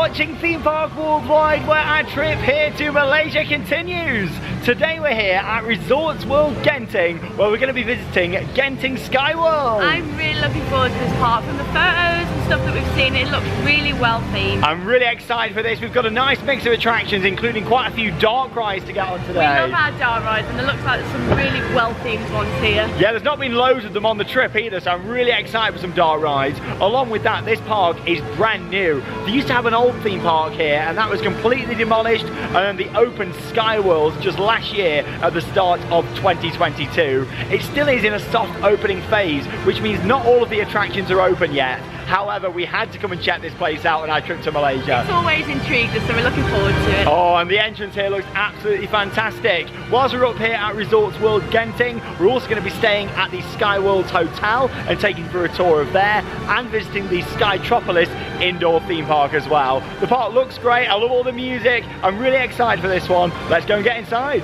watching Theme Park Worldwide, where our trip here to Malaysia continues. Today we're here at Resorts World Genting, where we're going to be visiting Genting SkyWorlds. I'm really looking forward to this park. From the photos and stuff that we've seen, it looks really well themed. I'm really excited for this. We've got a nice mix of attractions, including quite a few dark rides to get on today. We love our dark rides, and it looks like there's some really well themed ones here. Yeah, there's not been loads of them on the trip either, so I'm really excited for some dark rides. Along with that, this park is brand new. They used to have an old theme park here, and that was completely demolished, and then they opened SkyWorlds just last year at the start of 2022. It still is in a soft opening phase, which means not all of the attractions are open yet. However, we had to come and check this place out on our trip to Malaysia. It's always intrigued us, so we're looking forward to it. Oh, and the entrance here looks absolutely fantastic. Whilst we're up here at Resorts World Genting, we're also going to be staying at the SkyWorlds Hotel and taking for a tour of there, and visiting the Skytropolis indoor theme park as well. The park looks great. I love all the music. I'm really excited for this one. Let's go and get inside.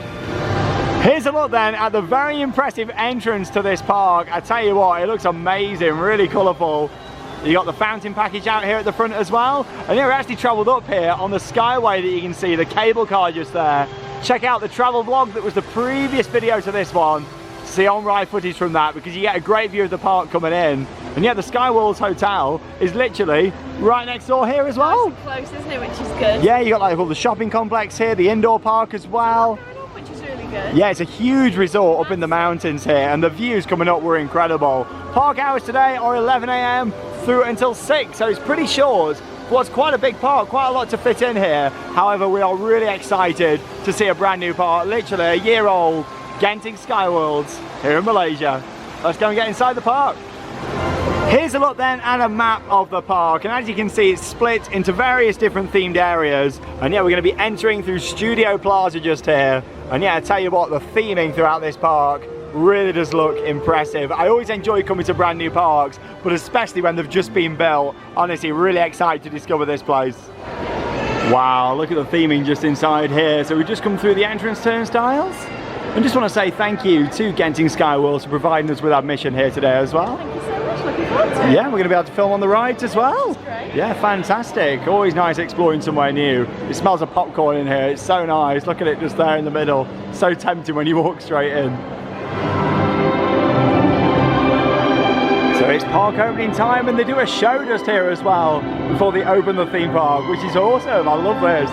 Here's a look then at the very impressive entrance to this park. I tell you what, it looks amazing, really colourful. You got the fountain package out here at the front as well. And yeah, we actually travelled up here on the Skyway that you can see, the cable car just there. Check out the travel vlog that was the previous video to this one. See on-ride footage from that, because you get a great view of the park coming in. And yeah, the SkyWorlds Hotel is literally right next door here as well. Nice and close, isn't it, which is good. Yeah, you got like all the shopping complex here, the indoor park as well. Which is really good. Yeah, it's a huge resort up in the mountains here, and the views coming up were incredible. Park hours today are 11 AM through until 6, so it's pretty short. Well, it's quite a big park, quite a lot to fit in here. However, we are really excited to see a brand new park, literally a year old, Genting SkyWorlds here in Malaysia. Let's go and get inside the park. Here's a look then at a map of the park, and as you can see, it's split into various different themed areas. And yeah, we're going to be entering through Studio Plaza just here. And yeah, I tell you what, the theming throughout this park really does look impressive. I always enjoy coming to brand new parks, but especially when they've just been built. Honestly, really excited to discover this place. Wow, look at the theming just inside here. So we've just come through the entrance turnstiles. I just want to say thank you to Genting SkyWorlds for providing us with admission here today as well. Thank you so much, looking forward to it. Yeah, we're going to be able to film on the rides as well. That's great. Yeah, fantastic. Always nice exploring somewhere new. It smells of popcorn in here. It's so nice. Look at it just there in the middle. So tempting when you walk straight in. So it's park opening time, and they do a show just here as well before they open the theme park, which is awesome. I love this.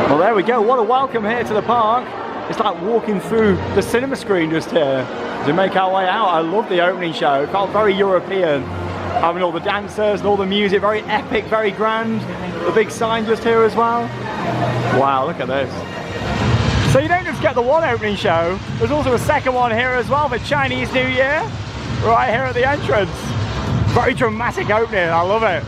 Well, there we go. What a welcome here to the park. It's like walking through the cinema screen just here to make our way out. I love the opening show. It felt very European. Having all the dancers and all the music, very epic, very grand. The big sign just here as well. Wow, look at this. So you don't just get the one opening show, there's also a second one here as well for Chinese New Year, right here at the entrance. Very dramatic opening, I love it.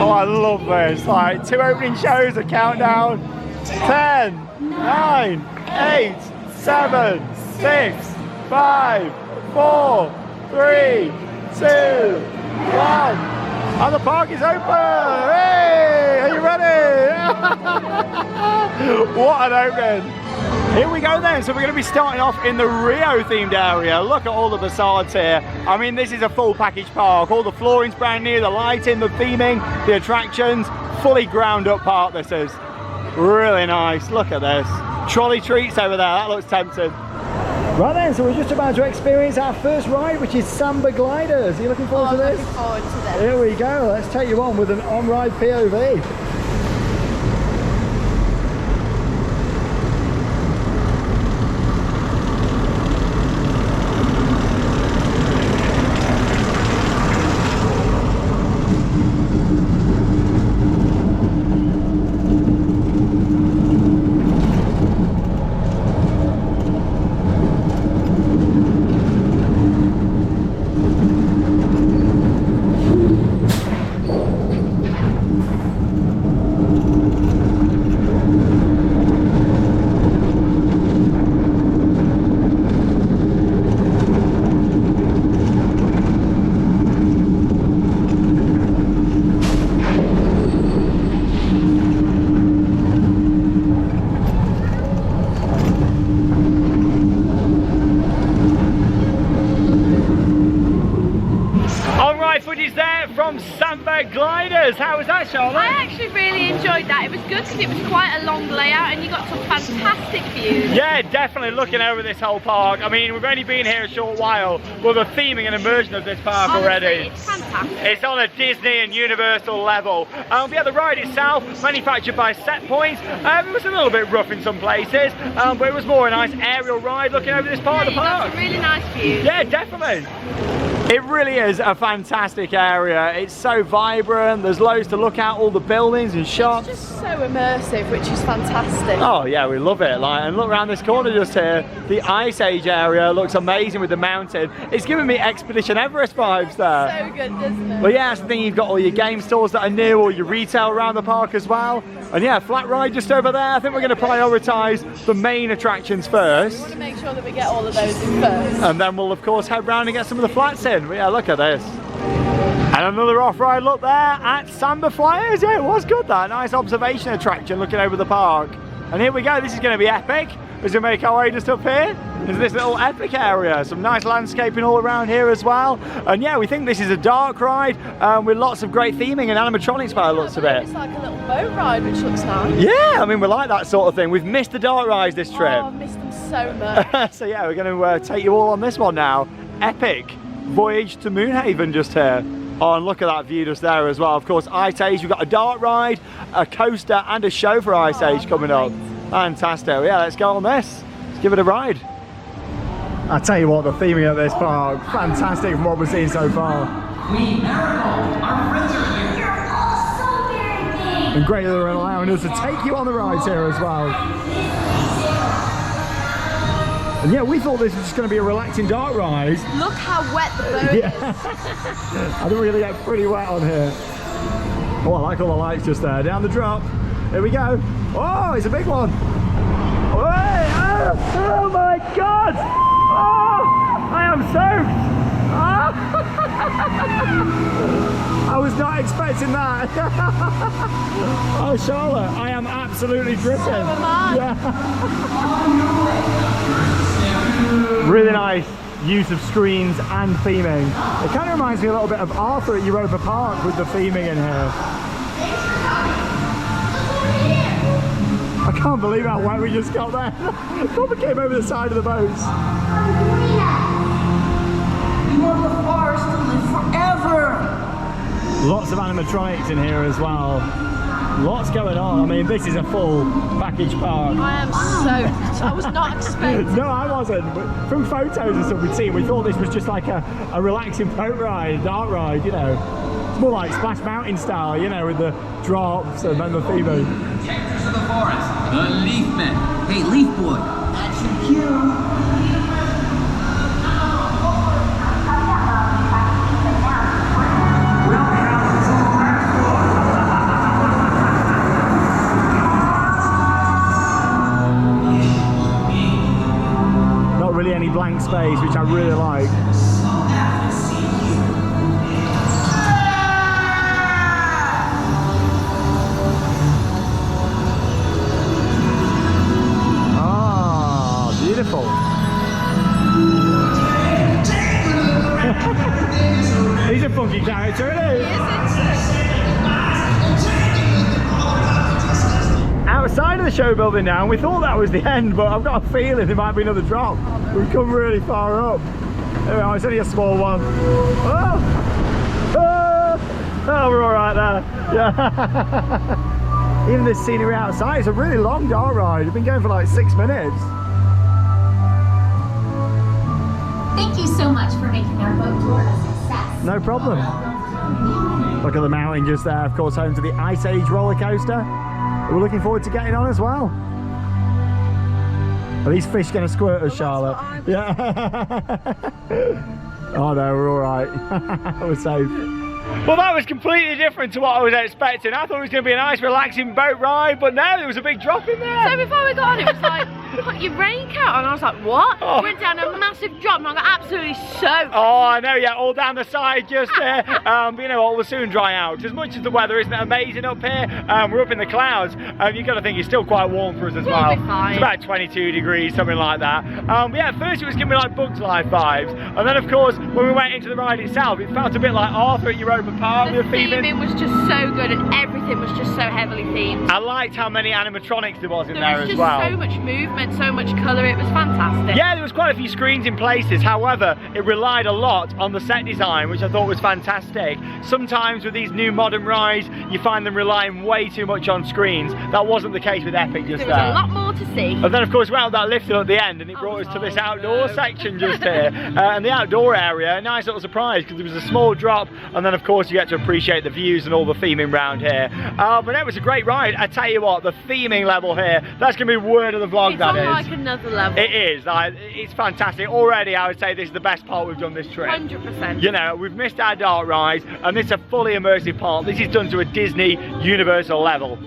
Oh, I love this. Like 2 opening shows, a countdown. 10, 9, 8, 7, 6, 5, 4, 3, 2, 1. And the park is open! Hey! Are you ready? What an opening! Here we go then, so we're going to be starting off in the Rio themed area. Look at all the facades here. I mean, this is a full package park. All the flooring's brand new, the lighting, the theming, the attractions. Fully ground up park this is. Really nice, look at this. Trolley treats over there, that looks tempting. Right then, so we're just about to experience our first ride, which is Samba Gliders. Are you looking forward to this? Looking forward to this. Here we go, let's take you on with an on-ride POV. footage there from Sandberg Gliders. How was that, Charlotte? I actually really enjoyed that. It was good because it was quite a long layout and you got some fantastic views. Yeah, definitely looking over this whole park. I mean, we've only been here a short while, but the theming and immersion of this park already. It's fantastic. It's on a Disney and Universal level. Yeah, the ride itself, manufactured by Set Point. It was a little bit rough in some places, but it was more a nice aerial ride looking over this part of the park. Got some really nice views. Yeah, definitely. It really is a fantastic area. It's so vibrant, there's loads to look at, all the buildings and shops. It's just so immersive, which is fantastic. Oh yeah, we love it. Like, and look around this corner just here, the Ice Age area looks amazing with the mountain. It's giving me Expedition Everest vibes there. So good, doesn't it? Well yeah, that's the thing, you've got all your game stores that are new, all your retail around the park as well. And yeah, flat ride just over there. I think we're going to prioritise the main attractions first. We want to make sure that we get all of those in first. And then we'll of course head round and get some of the flats in. But yeah, look at this. And another off-ride look there at Samba Flyers. Yeah, it was good, that. Nice observation attraction looking over the park. And here we go, this is going to be epic. We're going to make our way just up here into this little epic area. Some nice landscaping all around here as well. And yeah, we think this is a dark ride with lots of great theming and animatronics by the looks of it. It's like a little boat ride, which looks nice. Yeah, I mean, we like that sort of thing. We've missed the dark rides this trip. Oh, I've missed them so much. So yeah, we're going to take you all on this one now. Epic voyage to Moonhaven just here. Oh, and look at that view just there as well. Of course, Ice Age, we've got a dark ride, a coaster and a show for Ice Age coming up. Fantastic. Yeah, let's go on this. Let's give it a ride. I tell you what, the theming at this park, fantastic from what we're seeing so far. Queen Marigold, our friends are here. You're all so very big. And great that they're allowing us to take you on the rides here as well. And yeah, we thought this was just going to be a relaxing dark ride. Look how wet the boat is. I think we're going to get pretty wet on here. Oh, I like all the lights just there. Down the drop. Here we go. Oh, it's a big one. Oh my God. Oh, I am soaked. Oh. I was not expecting that. Oh, Charlotte, I am absolutely dripping. So am I. Yeah. Really nice use of screens and theming. It kind of reminds me a little bit of Arthur at Europa Park with the theming in here. I can't believe how wet we just got there. Probably came over the side of the boats. We want the forest to live forever. Lots of animatronics in here as well. Lots going on. I mean, this is a full package park. I am soaked. I was not expecting. No, I wasn't. But from photos and stuff we'd seen, we thought this was just like a relaxing boat ride, dark ride, you know. It's more like Splash Mountain style, you know, with the drops and then the theming. Protectors of the forest, the Leaf Men. Hey, Leaf Boy, that's your cue. Not really any blank space, which I really like. Beautiful. He's a funky character, isn't he? Outside of the show building now, and we thought that was the end, but I've got a feeling there might be another drop. We've come really far up. Anyway, it's only a small one. Oh, we're all right there. Yeah. Even this scenery outside, it's a really long dark ride. We've been going for like 6 minutes. Thank you so much for making our boat tour a success. No problem. Look at the mountain just there, of course, home to the Ice Age roller coaster. We're looking forward to getting on as well. Are these fish going to squirt us, Charlotte? Yeah. Oh no, we're all right. We're safe. Well, that was completely different to what I was expecting. I thought it was going to be a nice, relaxing boat ride, but no, there was a big drop in there. So before we got on, it was like put your raincoat on. I was like, what? Oh. Went down a massive drop and I got absolutely soaked. Oh, I know, yeah, all down the side just there. But you know what, we'll soon dry out. As much as the weather isn't amazing up here, we're up in the clouds. You've got to think it's still quite warm for us as well. We'll be fine. It's about 22 degrees, something like that. But yeah, at first it was giving me like Bugs Life vibes. And then, of course, when we went into the ride itself, it felt a bit like Arthur at Europa Park. The theming was just so good and everything was just so heavily themed. I liked how many animatronics there was in there There was as just well. so much movement, so much colour, it was fantastic. Yeah, there was quite a few screens in places. However, it relied a lot on the set design, which I thought was fantastic. Sometimes with these new modern rides, you find them relying way too much on screens. That wasn't the case with Epic just There was a lot more to see. And then of course we went up that lift at the end and it brought us to this outdoor section just here. And the outdoor area, a nice little surprise because there was a small drop and then of course you get to appreciate the views and all the theming round here. But it was a great ride. I tell you what, the theming level here, that's going to be word of the vlog, It's that on is. like another level. It is, it's fantastic. Already I would say this is the best part we've done this trip. 100%. You know, we've missed our dark rides and this is a fully immersive park. This is done to a Disney Universal level.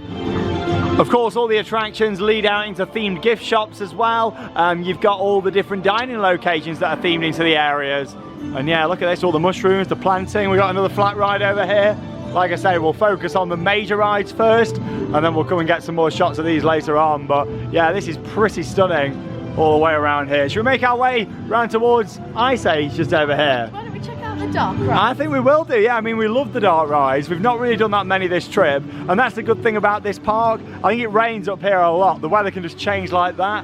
Of course, all the attractions lead out into themed gift shops as well. You've got all the different dining locations that are themed into the areas. And yeah, look at this, all the mushrooms, the planting. We've got another flat ride over here. Like I say, we'll focus on the major rides first, and then we'll come and get some more shots of these later on. But yeah, this is pretty stunning all the way around here. Should we make our way round towards Ice Age just over here? Why don't we check out the dark ride? I think we will do, yeah. I mean, we love the dark rides. We've not really done that many this trip, and that's the good thing about this park. I think it rains up here a lot. The weather can just change like that.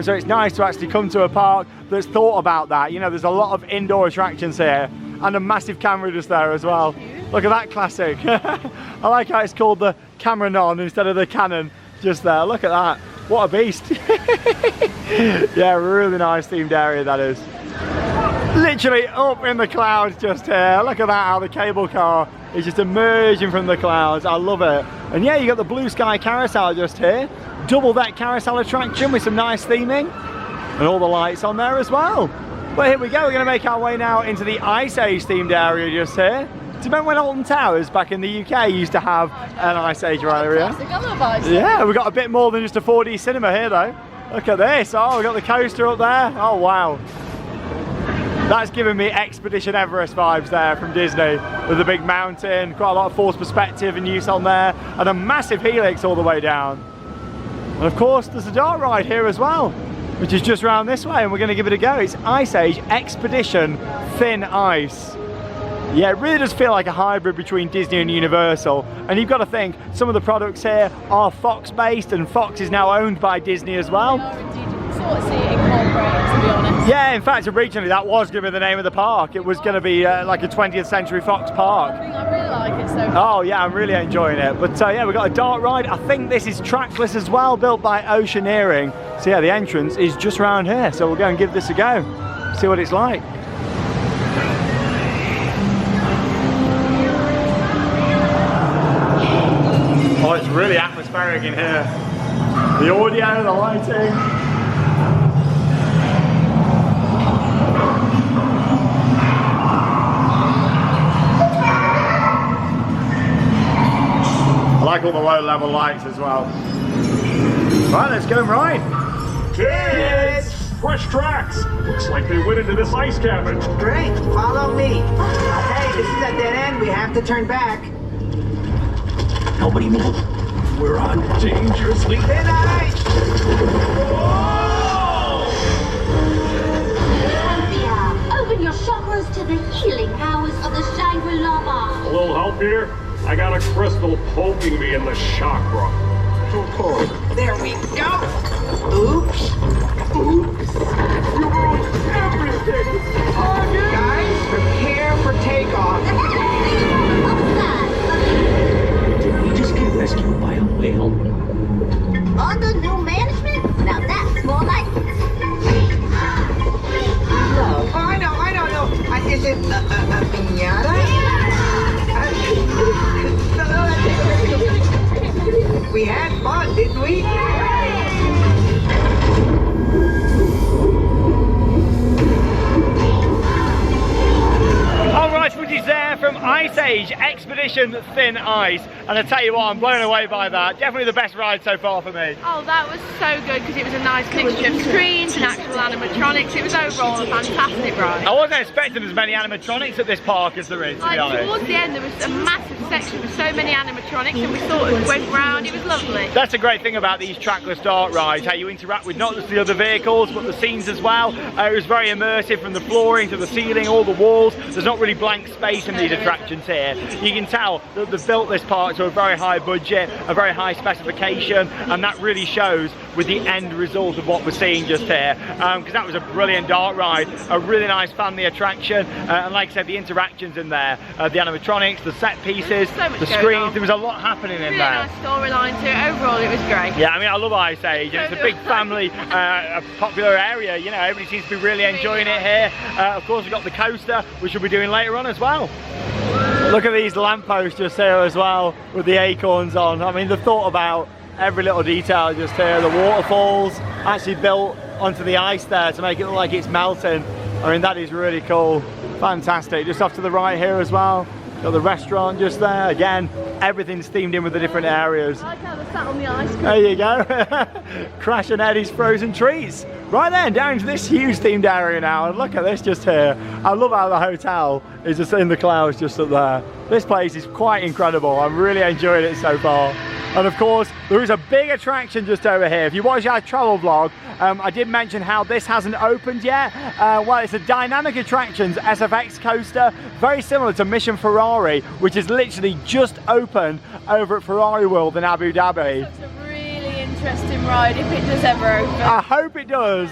So it's nice to actually come to a park that's thought about that. You know, there's a lot of indoor attractions here, and a massive camera just there as well. Look at that classic. I like how it's called the Cameron instead of the Canon just there. Look at that. What a beast. Yeah, really nice themed area that is. Literally up in the clouds just here. Look at that, how the cable car is just emerging from the clouds. I love it. And yeah, you got the Blue Sky Carousel just here. Double deck carousel attraction with some nice theming. And all the lights on there as well. But here we go, we're going to make our way now into the Ice Age themed area just here. Do you remember when Alton Towers back in the UK used to have an Ice Age area? Classic, I love Ice Age. Yeah, we've got a bit more than just a 4D cinema here though. Look at this, oh, we've got the coaster up there. Oh wow. That's giving me Expedition Everest vibes there from Disney, with a big mountain, quite a lot of forced perspective and use on there, and a massive helix all the way down. And of course, there's a dark ride here as well, which is just around this way, and we're going to give it a go. It's Ice Age Expedition Thin Ice. Yeah, it really does feel like a hybrid between Disney and Universal. And you've got to think, some of the products here are Fox based, and Fox is now owned by Disney as well. They are indeed. You can sort of see it incorporated, to be honest. Yeah, in fact, originally that was going to be the name of the park. It was going to be like a 20th Century Fox park. I really like it so far. Oh yeah, I'm really enjoying it. But yeah, we've got a dark ride. I think this is trackless as well, built by Oceaneering. So yeah, the entrance is just around here. So we'll go and give this a go, see what it's like. Oh, it's really atmospheric in here. The audio, the lighting. I like all the low level lights as well. Right, let's go and ride. Kids! Fresh tracks! Looks like they went into this ice cabin. Great, follow me. Hey, this is a dead end. We have to turn back. Nobody move. We're on dangerously Thin ice! Cynthia, open your chakras to the healing powers of the Shangri-La Bar. A little help here? I got a crystal poking me in the chakra. There we go. Oops. Oops. You ruined everything! Guys, prepare for takeoff. Did we just get rescued by a whale? Under new management? Now that's more like Oh, I know. Is it a piñata? We had fun, didn't we? Alright, footage there from Ice Age Expedition Thin Ice, and I tell you what, I'm blown away by that. Definitely the best ride so far for me. Oh, that was so good because it was a nice mixture of screens and actual animatronics. It was overall a fantastic ride. I wasn't expecting as many animatronics at this park as there is, to be honest. Towards the end there was a massive section with so many animatronics, and we sort of went round. It was lovely. That's a great thing about these trackless dark rides, how you interact with not just the other vehicles but the scenes as well. It was very immersive from the flooring to the ceiling, all the walls. There's not really blank space in these attractions here. You can tell that they've built this park to a very high budget, a very high specification, and that really shows with the end result of what we're seeing just here, because that was a brilliant dark ride, a really nice family attraction, and like I said, the interactions in there, the animatronics, the set pieces, the screens, there was a lot happening in really there. Nice storyline to it. Overall it was great. Yeah, I mean, I love Ice Age, and it's a big family, a popular area, you know, everybody seems to be really enjoying it here. Of course, we've got the coaster, which we'll be doing later on as well. Look at these lampposts just here as well, with the acorns on. I mean, they've thought about every little detail just here. The waterfalls actually built onto the ice there to make it look like it's melting. I mean, that is really cool. Fantastic. Just off to the right here as well, got the restaurant just there. Again, everything's themed in with the different areas. I like how they sat on the ice cream. There you go. Crash and Eddie's frozen treats. Right then, down to this huge themed area now, and look at this just here. I love how the hotel is just in the clouds just up there. This place is quite incredible. I'm really enjoying it so far. And of course, there is a big attraction just over here. If you watch our travel vlog, I did mention how this hasn't opened yet. Well, it's a Dynamic Attractions SFX coaster, very similar to Mission Ferrari, which is literally just opened over at Ferrari World in Abu Dhabi. It's a really interesting ride if it does ever open. I hope it does.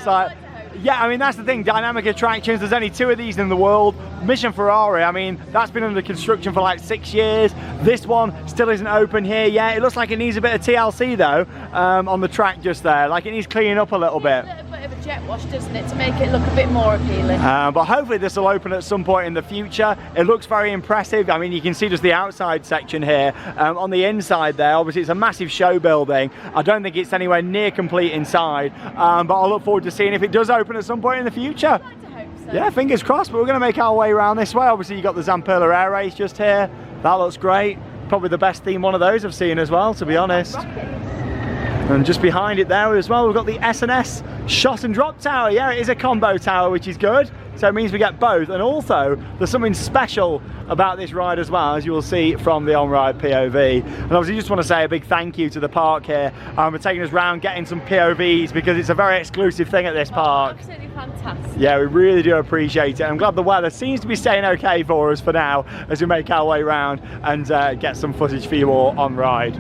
Yeah, I mean, that's the thing, Dynamic Attractions, there's only 2 of these in the world. Mission Ferrari, I mean, that's been under construction for like 6 years. This one still isn't open here yet. It looks like it needs a bit of TLC though, on the track just there. Like it needs cleaning up a little bit. A bit of a jet wash, doesn't it, to make it look a bit more appealing. But hopefully this will open at some point in the future. It looks very impressive. I mean, you can see just the outside section here. On the inside there, obviously it's a massive show building. I don't think it's anywhere near complete inside, but I look forward to seeing if it does open at some point in the future. I'd like to hope so. Yeah, fingers crossed, but we're going to make our way around this way. Obviously you got the Zampella Air Race just here. That looks great. Probably the best theme one of those I've seen as well, to be honest. And just behind it there as well, we've got the S&S Shot and Drop Tower. Yeah, it is a combo tower, which is good. So it means we get both. And also, there's something special about this ride as well, as you will see from the on-ride POV. And obviously, just want to say a big thank you to the park here for taking us around, getting some POVs, because it's a very exclusive thing at this park. Absolutely fantastic. Yeah, we really do appreciate it. I'm glad the weather seems to be staying okay for us for now, as we make our way around and get some footage for you all on ride.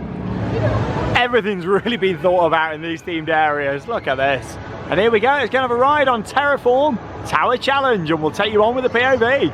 Everything's really been thought about in these themed areas. Look at this. And here we go, it's going to have a ride on Terraform Tower Challenge, and we'll take you on with the POV.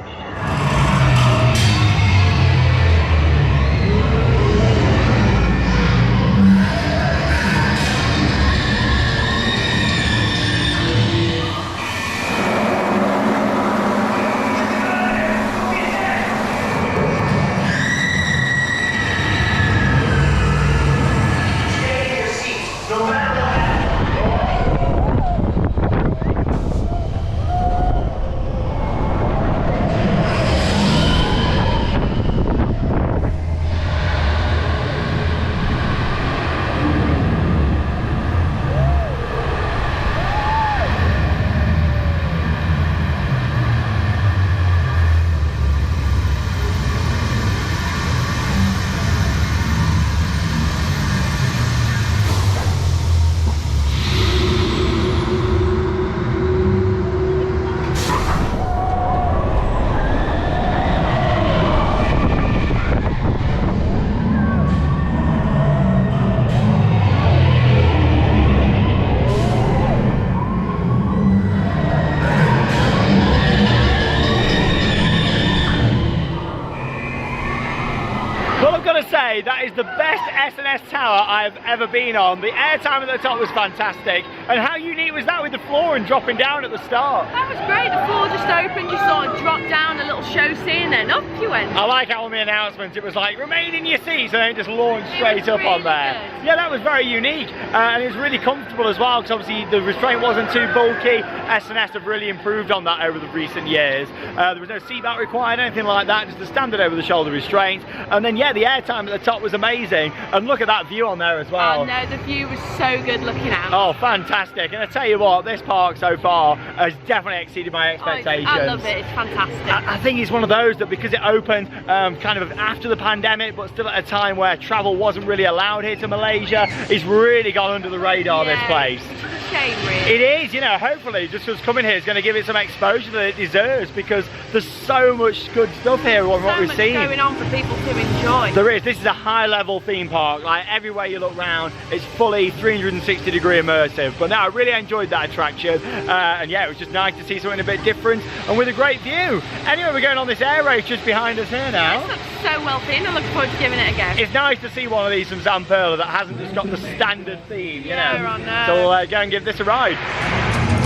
That is the best S&S tower I've ever been on. The airtime at the top was fantastic. And how unique was that with the floor and dropping down at the start? That was great. The floor just opened, you sort of dropped down a little show scene, and up you went. went. I like how on the announcement it was like, remain in your seats, and then it just launched straight up on there. Good. Yeah, that was very unique, and it was really comfortable as well, because obviously the restraint wasn't too bulky. S&S have really improved on that over the recent years. There was no seatbelt required, anything like that, just the standard over-the-shoulder restraint. And then, yeah, the airtime at the top was amazing, and look at that view on there as well. Oh no, the view was so good looking out. Oh, fantastic. And I tell you what, this park so far has definitely exceeded my expectations. I love it, it's fantastic. I think it's one of those that because it opened kind of after the pandemic, but still at a time where travel wasn't really allowed here to Malaysia, it's really gone under the radar, this place. Which is a shame, really. It is, you know, hopefully just us coming here is going to give it some exposure that it deserves, because there's so much good stuff here on what we've seen. So much going on for people to enjoy. There is. This is a high-level theme park. Like, everywhere you look round, it's fully 360-degree immersive. But no, I really enjoyed that attraction, and yeah, it was just nice to see something a bit different and with a great view. Anyway, we're going on this air race just behind us here now. This looks so well themed. I look forward to giving it a go. It's nice to see one of these from Zamperla that hasn't just got the standard theme, you know. I know. So we'll go and give this a ride.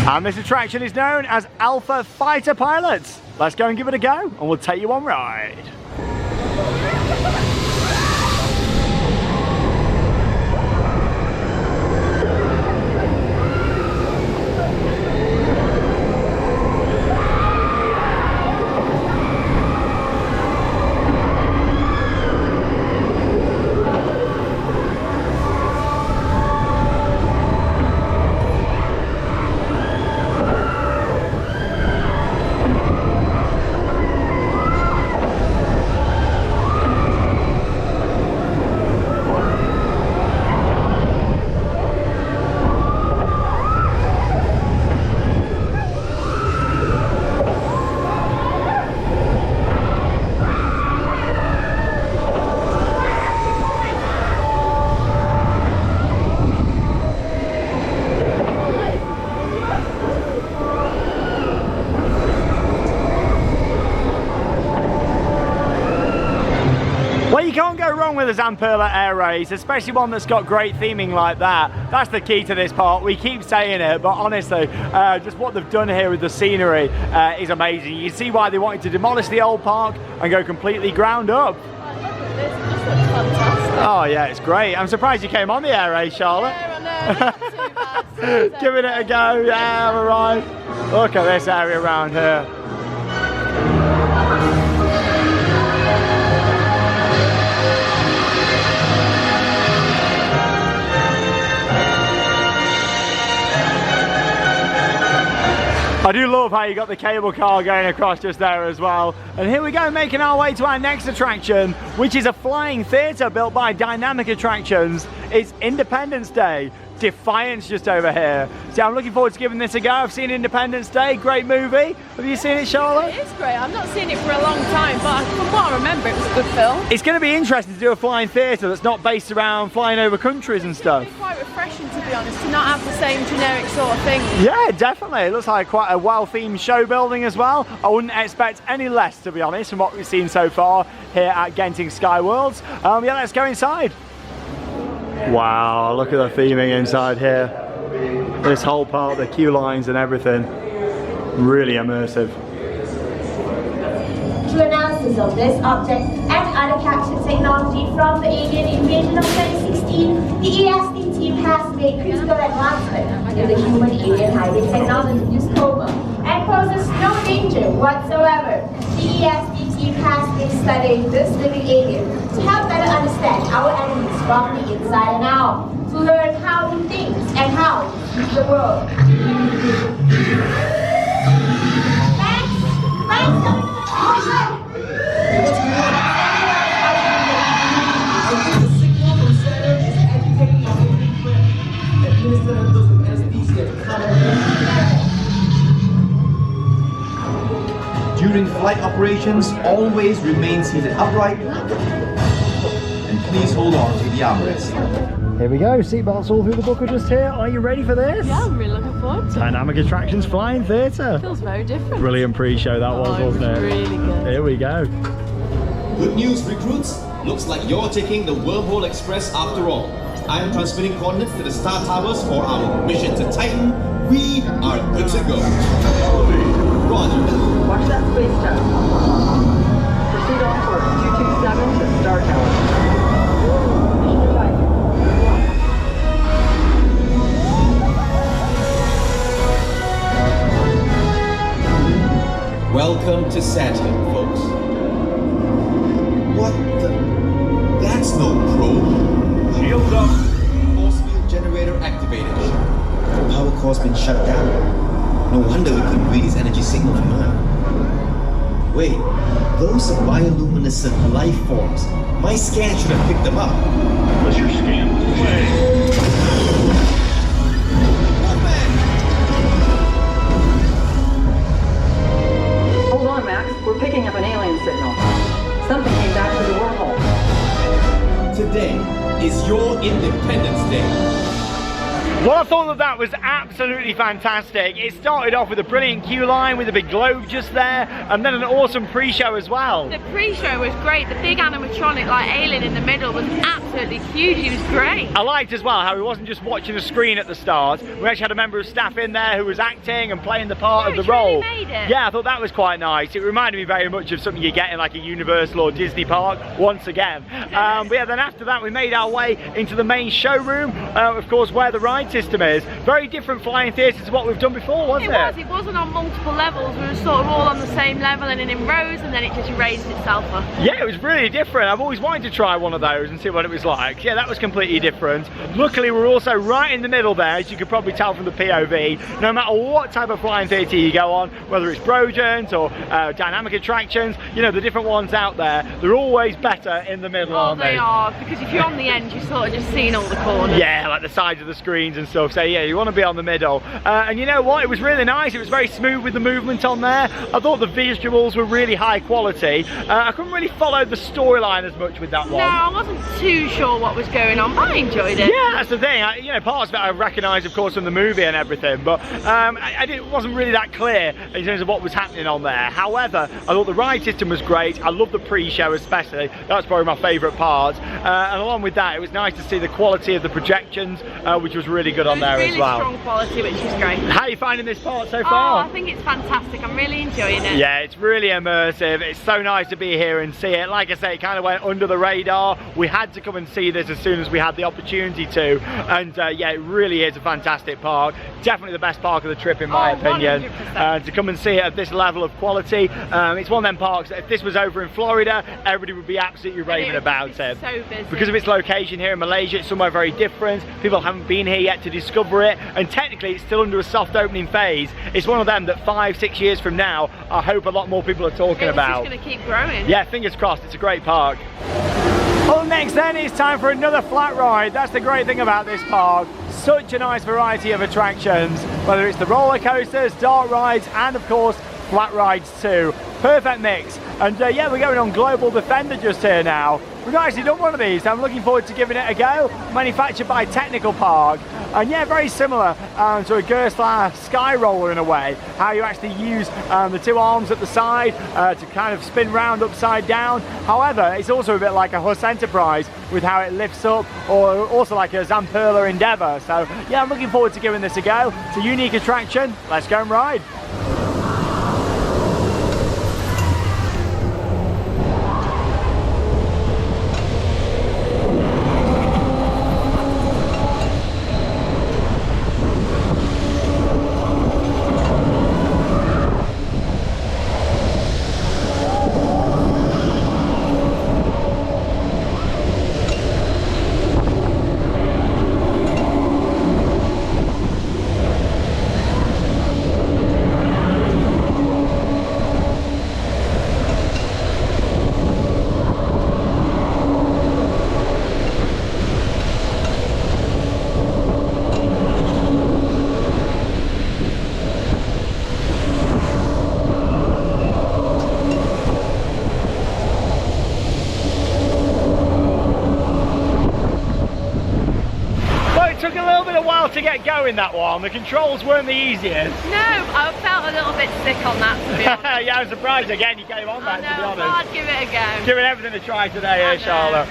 And this attraction is known as Alpha Fighter Pilots. Let's go and give it a go, and we'll take you on ride. Well, you can't go wrong with a Zamperla air race, especially one that's got great theming like that. That's the key to this park. We keep saying it, but honestly, just what they've done here with the scenery is amazing. You can see why they wanted to demolish the old park and go completely ground up. This just looks fantastic. Oh yeah, it's great. I'm surprised you came on the air race, Charlotte. Yeah, I know, not too bad. Giving it a go, yeah, all right. Look at this area around here. I do love how you got the cable car going across just there as well. And here we go, making our way to our next attraction, which is a flying theatre built by Dynamic Attractions. It's Independence Day. Defiance just over here. So I'm looking forward to giving this a go. I've seen Independence Day, great movie. Have you seen it, Charlotte? It is great. I've not seen it for a long time, but from what I remember, it was a good film. It's going to be interesting to do a flying theatre that's not based around flying over countries and stuff. It's quite refreshing, to be honest, to not have the same generic sort of thing. Yeah, definitely. It looks like quite a well-themed show building as well. I wouldn't expect any less, to be honest, from what we've seen so far here at Genting SkyWorlds. Yeah, let's go inside. Wow, look at the theming inside here. This whole part, the queue lines and everything. Really immersive. To analysis of this object and other captured technology from the alien invasion of 2016, the ESD team has made critical advancement in the human-alien hybrid technology COMA and poses no danger whatsoever. The ESD team has been studying this living alien to help better understand our enemies from the inside and out, to learn how he thinks and how he sees the world. During flight operations, always remain seated upright and please hold on to the armrest. Here we go, seatbelts all through the book are just here. Are you ready for this? Yeah, I'm really looking forward to it. Dynamic Attractions Flying Theatre. Feels very different. Brilliant pre-show that was, wasn't it? Really good. Here we go. Good news, recruits. Looks like you're taking the Wormhole Express after all. I am transmitting coordinates to the Star Towers for our mission to Titan. We are good to go. Roger. Watch that space shuttle. Proceed on What the? That's no probe. Shields up. Force field generator activated. The power core's been shut down. No wonder we couldn't read his energy signal from Earth. Wait, those are bioluminescent life forms. My scan should have picked them up. Unless your scan was away. Hold on, Max. We're picking up an alien signal. Something came back through the wormhole. Today is your Independence Day. Well, I thought that was absolutely fantastic. It started off with a brilliant queue line with a big globe just there, and then an awesome pre-show as well. The pre-show was great. The big animatronic like alien in the middle was absolutely huge. He was great. I liked as well how he wasn't just watching a screen at the start. We actually had a member of staff in there who was acting and playing the part of the role. Really made it. Yeah, I thought that was quite nice. It reminded me very much of something you get in like a Universal or Disney park once again. But yeah, then after that we made our way into the main showroom, of course, where the ride system is. Very different flying theatre to what we've done before, wasn't it? It wasn't on multiple levels. We were sort of all on the same level and in rows, and then it just raised itself up. Yeah, it was really different. I've always wanted to try one of those and see what it was like. Yeah, that was completely different. Luckily, we're also right in the middle there, as you could probably tell from the POV. No matter what type of flying theatre you go on, whether it's Brogent or dynamic attractions, you know, the different ones out there, they're always better in the middle, aren't they? They are, because if you're on the end, you're sort of just seeing all the corners. Yeah, like the sides of the screens and stuff. So yeah, you want to be on the middle. And you know what? It was really nice. It was very smooth with the movement on there. I thought the visuals were really high quality. I couldn't really follow the storyline as much with that one. No, I wasn't too sure what was going on, but I enjoyed it. Yeah, that's the thing. You know, parts of it I recognised, of course, from the movie and everything, but it wasn't really that clear in terms of what was happening on there. However, I thought the ride system was great. I loved the pre-show especially. That's probably my favourite part. And along with that, it was nice to see the quality of the projections, which was really good on there as well. Strong quality, which is great. How are you finding this part so far? Oh, I think it's fantastic. I'm really enjoying it. Yeah, it's really immersive. It's so nice to be here and see it. Like I say, it kind of went under the radar. We had to come and see this as soon as we had the opportunity to. And yeah, it really is a fantastic park. Definitely the best park of the trip in my opinion. To come and see it at this level of quality. It's one of them parks that if this was over in Florida, everybody would be absolutely raving about it. So busy. Because of its location here in Malaysia, it's somewhere very different. People haven't been here yet to discover it. And technically it's still under a soft opening phase. It's one of them that 5-6 years from now, I hope a lot more people are talking about. It's just going to keep growing. Yeah, fingers crossed. It's a great park. Well, next then it's time for another flat ride. That's the great thing about this park. Such a nice variety of attractions, whether it's the roller coasters, dark rides, and of course flat rides too. Perfect mix. And yeah, we're going on Global Defender just here now. We've not actually done one of these, so I'm looking forward to giving it a go. Manufactured by Technical Park. And yeah, very similar to a Genting Sky Roller in a way. How you actually use the two arms at the side to kind of spin round upside down. However, it's also a bit like a Huss Enterprise with how it lifts up, or also like a Zamperla Endeavour. So yeah, I'm looking forward to giving this a go. It's a unique attraction. Let's go and ride. To get going that one, the controls weren't the easiest. No, I felt a little bit sick on that, to be honest. Yeah, I'm surprised again you came on that, to be honest. I'd give it a go. Giving everything a try today, Charlotte.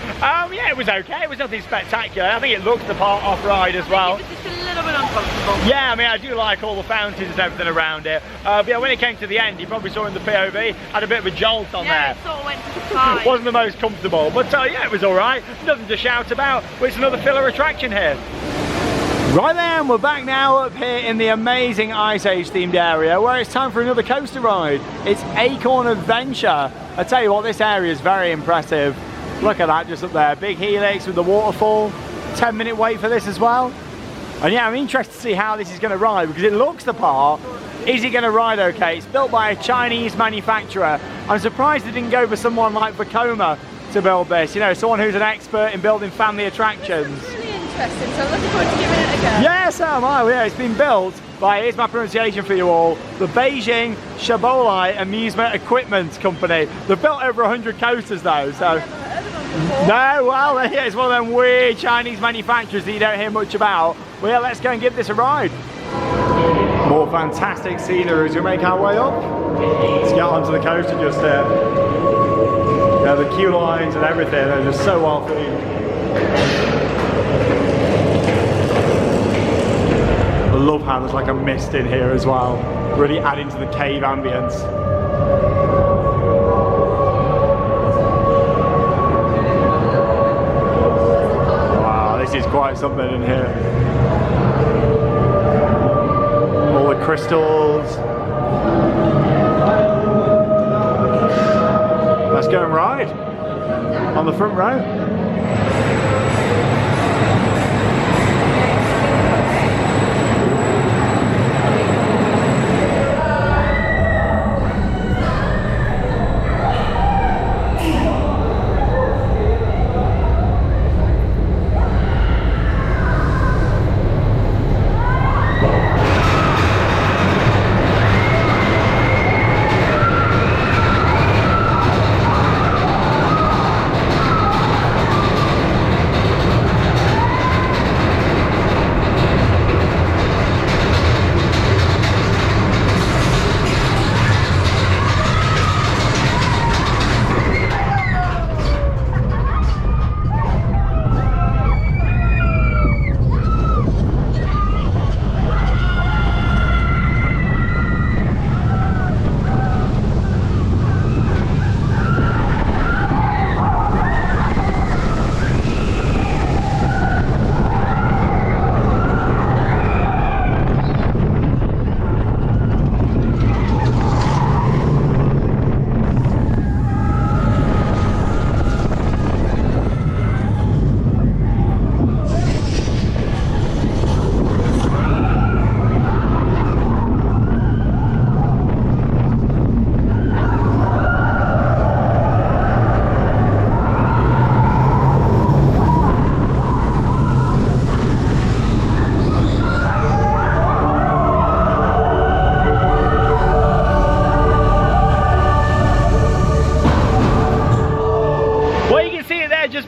Yeah, it was okay. It was nothing spectacular. I think it looked the part off ride as well. It was just a little bit uncomfortable. Yeah, I mean, I do like all the fountains and everything around it. But yeah, when it came to the end, you probably saw in the POV, had a bit of a jolt on there. Yeah, it sort of went to the side. Wasn't the most comfortable, but yeah, it was all right. Nothing to shout about. But it's another filler attraction here. Right then, we're back now up here in the amazing Ice Age themed area where it's time for another coaster ride. It's Acorn Adventure. I tell you what, this area is very impressive. Look at that just up there, big helix with the waterfall. 10-minute wait for this as well. And yeah, I'm interested to see how this is going to ride because it looks the part. Is it going to ride okay? It's built by a Chinese manufacturer. I'm surprised they didn't go for someone like Vekoma to build this. You know, someone who's an expert in building family attractions. Interesting, so I'm looking forward to giving it a go. Yeah, so am I. Yeah, it's been built by, here's my pronunciation for you all, the Beijing Shabolai Amusement Equipment Company. They've built over 100 coasters though, so. No, well, yeah, it's one of them weird Chinese manufacturers that you don't hear much about. Well, yeah, let's go and give this a ride. More fantastic scenery as we make our way up. Let's get onto the coaster just here. Yeah, the queue lines and everything, they're just so well themed. I love how there's like a mist in here as well, really adding to the cave ambience. Wow, this is quite something in here. All the crystals. Let's go and ride on the front row.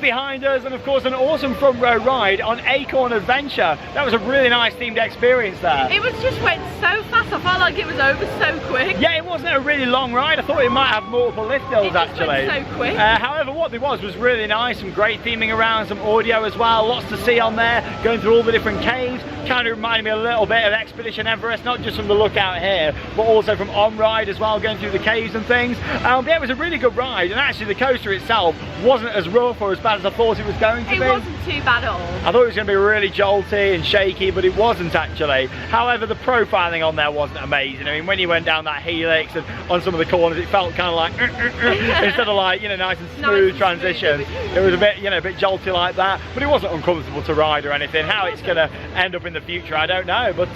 Behind us, and of course an awesome front row ride on Acorn Adventure. That was a really nice themed experience there. It was just went so fast, I felt like it was over so quick. Yeah, it wasn't a really long ride. I thought it might have multiple lift hills actually. It went so quick. However, what there was really nice, some great theming around, some audio as well, lots to see on there, going through all the different caves. Kind of reminded me a little bit of Expedition Everest, not just from the lookout here, but also from on ride as well, going through the caves and things. Yeah, it was a really good ride, and actually the coaster itself wasn't as rough or as bad as I thought it was going to be. It wasn't too bad at all. I thought it was going to be really jolty and shaky, but it wasn't actually. However, the profiling on there wasn't amazing. I mean, when you went down that helix and on some of the corners, it felt kind of like instead of like, you know, nice and smooth transition. It was a bit, you know, a bit jolty like that, but it wasn't uncomfortable to ride or anything. How it's going to end up in the future, I don't know, but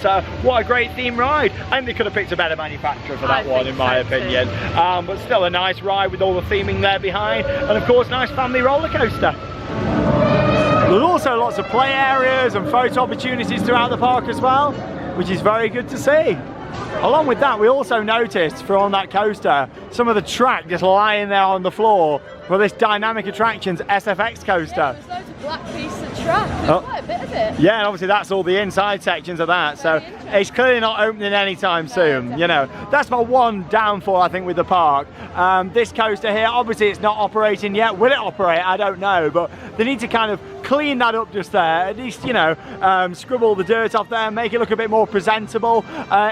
what a great theme ride. I think they could have picked a better manufacturer for that one, in my opinion. But still a nice ride with all the theming there behind, and of course, nice family roller coaster. There's also lots of play areas and photo opportunities throughout the park as well, which is very good to see. Along with that, we also noticed from that coaster some of the track just lying there on the floor for this Dynamic Attractions SFX coaster. Yeah, there's loads of black pieces of track. There's quite a bit of it. Yeah, and obviously that's all the inside sections of that, so it's clearly not opening anytime soon. You know, that's my one downfall I think with the park. This coaster here, obviously it's not operating yet. Will it operate? I don't know, but they need to kind of clean that up just there, at least, you know, scribble the dirt off there, make it look a bit more presentable.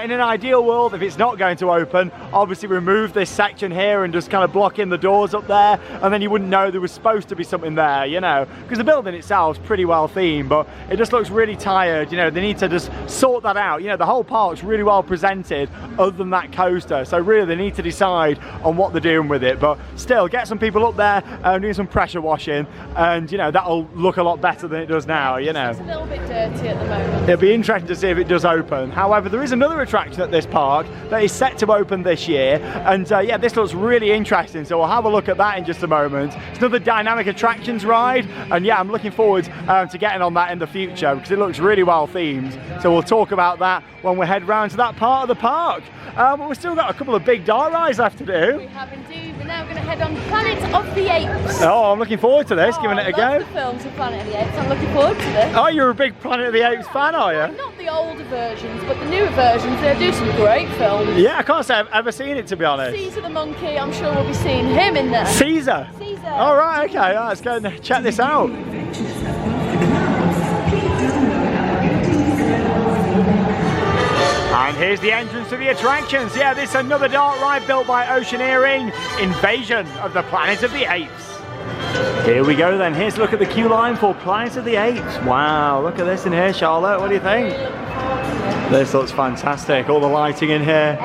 In an ideal world, if it's not going to open, obviously remove this section here and just kind of block in the doors up there, and then you wouldn't know there was supposed to be something there, you know, because the building itself is pretty well themed, but it just looks really tired. You know, they need to just sort that out. You know, the whole park's really well presented other than that coaster, so really they need to decide on what they're doing with it. But still, get some people up there doing some pressure washing, and you know, that'll look a lot better than it does now, you know. It's a little bit dirty at the moment. It'll be interesting to see if it does open. However, there is another attraction at this park that is set to open this year, and yeah, this looks really interesting, so we'll have a look at that in just a moment. It's another dynamic attractions ride, and yeah, I'm looking forward to getting on that in the future because it looks really well themed. So we'll talk about that when we head round to that part of the park. But we've still got a couple of big dart rides left to do. We have indeed. We're now going to head on Planet of the Apes. Oh, I'm looking forward to this, giving it a go. I love the films of Planet of the Apes. I'm looking forward to this. Oh, you're a big Planet of the Apes fan, are you? Not the older versions, but the newer versions. They do some great films. Yeah, I can't say I've ever seen it, to be honest. Caesar the monkey, I'm sure we'll be seeing him in there. Caesar? Caesar. All right, okay, let's go and check this out. And here's the entrance to the attractions. Yeah, this is another dart ride built by Oceaneering, Invasion of the Planet of the Apes. Here we go then. Here's a look at the queue line for Planet of the Apes. Wow, look at this in here, Charlotte. What do you think? This looks fantastic. All the lighting in here.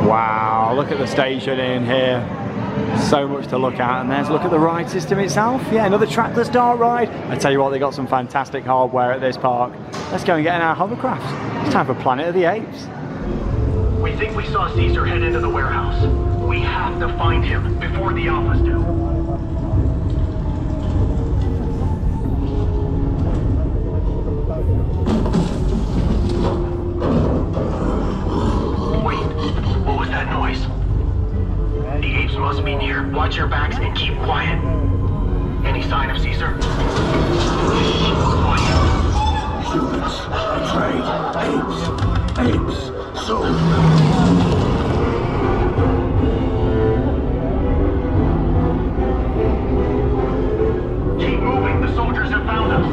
Wow, look at the station in here. So much to look at, and there's a look at the ride system itself. Yeah, another trackless dart ride. I tell you what, they got some fantastic hardware at this park. Let's go and get in our hovercraft. It's time for Planet of the Apes. We think we saw Caesar head into the warehouse. We have to find him before the Alphas do. Wait, what was that noise? The apes must be near. Watch your backs and keep quiet. Any sign of Caesar? Quiet. Humans betrayed apes, so... Keep moving. The soldiers have found us.